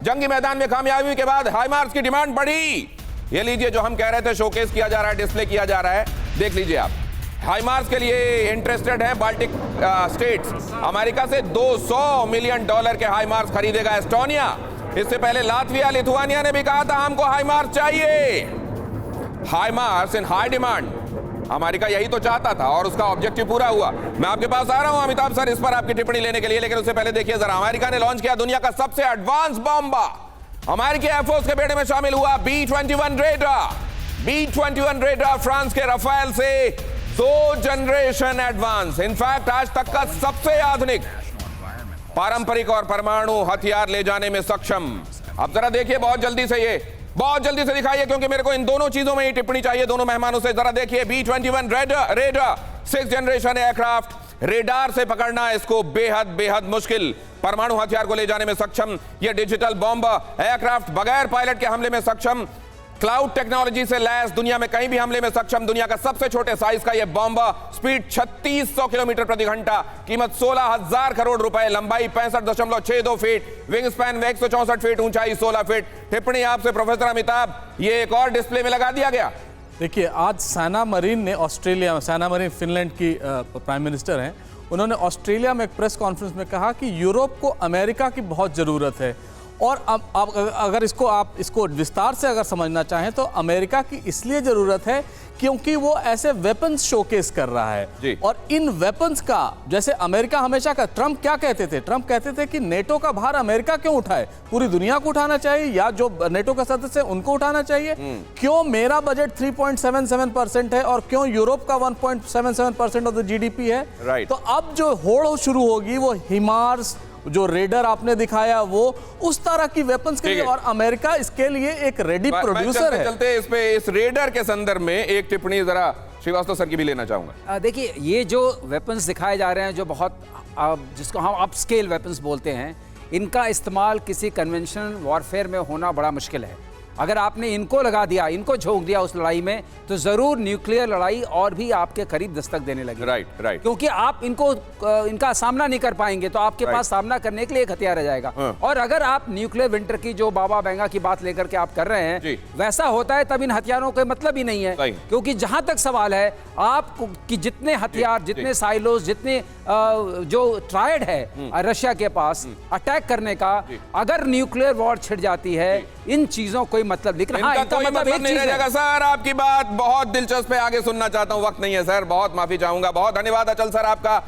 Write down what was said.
जंगी मैदान में कामयाबी के बाद हाइमार्स की डिमांड बढ़ी। ये लीजिए, जो हम कह रहे थे शोकेस किया जा रहा है, डिस्प्ले किया जा रहा है, देख लीजिए आप। हाइमार्स के लिए इंटरेस्टेड है बाल्टिक स्टेट्स। अमेरिका से $200 मिलियन के हाइमार्स खरीदेगा एस्टोनिया। इससे पहले लातविया, लिथुआनिया ने भी कहा था हमको हाइमार्स चाहिए। हाइमार्स इन हाई डिमांड। अमेरिका यही तो चाहता था और उसका ऑब्जेक्टिव पूरा हुआ। मैं आपके पास आ रहा हूं अमिताभ सर इस पर आपकी टिप्पणी लेने के लिए, लेकिन उससे पहले देखिए जरा, अमेरिका ने लॉन्च किया दुनिया का सबसे एडवांस बॉम्ब। अमेरिकी एयरफोर्स के बेड़े में शामिल हुआ B-21 raider. B-21 raider France के रफेल से 2 जनरेशन एडवांस, इनफैक्ट आज तक का सबसे आधुनिक पारंपरिक और परमाणु हथियार ले जाने में सक्षम। अब जरा देखिए, बहुत जल्दी से दिखाइए, क्योंकि मेरे को इन दोनों चीजों में ही टिप्पणी चाहिए दोनों मेहमानों से। जरा देखिए, B-21 raider 6th generation aircraft. Radar से पकड़ना इसको बेहद मुश्किल, परमाणु हथियार को ले जाने में सक्षम। यह डिजिटल बॉम्ब एयरक्राफ्ट बगैर पायलट के हमले में सक्षम, क्लाउड टेक्नोलॉजी से लैस, दुनिया में कहीं भी हमले में सक्षम। दुनिया का सबसे छोटे साइज का यह बॉम्ब, स्पीड 3600 किलोमीटर प्रति घंटा, कीमत 16,000 करोड़ रुपए, लंबाई 65.62 फीट, विंग स्पैन 164 फीट, ऊंचाई 16 फीट। टिप्पणी आपसे प्रोफेसर अमिताभ, ये एक और डिस्प्ले में लगा दिया गया। देखिए, आज सेना मरीन ने ऑस्ट्रेलिया में, सेना मरीन फिनलैंड की प्राइम मिनिस्टर हैं, उन्होंने ऑस्ट्रेलिया में एक प्रेस कॉन्फ्रेंस में कहा कि यूरोप को अमेरिका की बहुत ज़रूरत है। और अब अगर इसको विस्तार से अगर समझना चाहें तो अमेरिका की इसलिए ज़रूरत है क्योंकि वो ऐसे वेपन्स शोकेस कर रहा है। और इन वेपन्स का, जैसे अमेरिका हमेशा का, ट्रंप क्या कहते थे? ट्रंप कहते थे कि नेटो का भार अमेरिका क्यों उठाए, पूरी दुनिया को उठाना चाहिए, या जो नेटो का सदस्य है उनको उठाना चाहिए। क्यों मेरा बजट 3.77% है और क्यों यूरोप का 1.77% ऑफ द GDP है। तो अब जो होड़ शुरू होगी वो हिमार्स, जो रेडर आपने दिखाया, वो उस तरह की वेपन्स के लिए, और अमेरिका इसके लिए एक रेडी प्रोड्यूसर है। चलते इस रेडर के संदर्भ में एक टिप्पणी जरा श्रीवास्तव सर की भी लेना चाहूंगा। देखिए, ये जो वेपन्स दिखाए जा रहे हैं, जो बहुत जिसको हम अप स्केल वेपन्स बोलते हैं, इनका इस्तेमाल किसी कन्वेंशनल वॉरफेयर में होना बड़ा मुश्किल है। अगर आपने इनको लगा दिया, इनको झोंक दिया उस लड़ाई में, तो जरूर न्यूक्लियर लड़ाई और भी आपके करीब दस्तक देने लगी। राइट। क्योंकि आप इनका सामना नहीं कर पाएंगे, तो आपके पास सामना करने के लिए एक हथियार रह जाएगा। और अगर आप न्यूक्लियर विंटर की जो बाबा बेंगा की बात लेकर के आप कर रहे हैं, वैसा होता है तब इन हथियारों का मतलब ही नहीं है। क्योंकि जहां तक सवाल है, आप कि जितने हथियार, जितने साइलोस, जितने जो ट्रायड है रशिया के पास अटैक करने का, अगर न्यूक्लियर वॉर छिड़ जाती है, इन चीजों को मतलब, लेकिन हाँ, इनका मतलब नहीं रह जाएगा। सर, आपकी बात बहुत दिलचस्प है, आगे सुनना चाहता हूं, वक्त नहीं है सर, बहुत माफी चाहूंगा। बहुत धन्यवाद अचल सर आपका।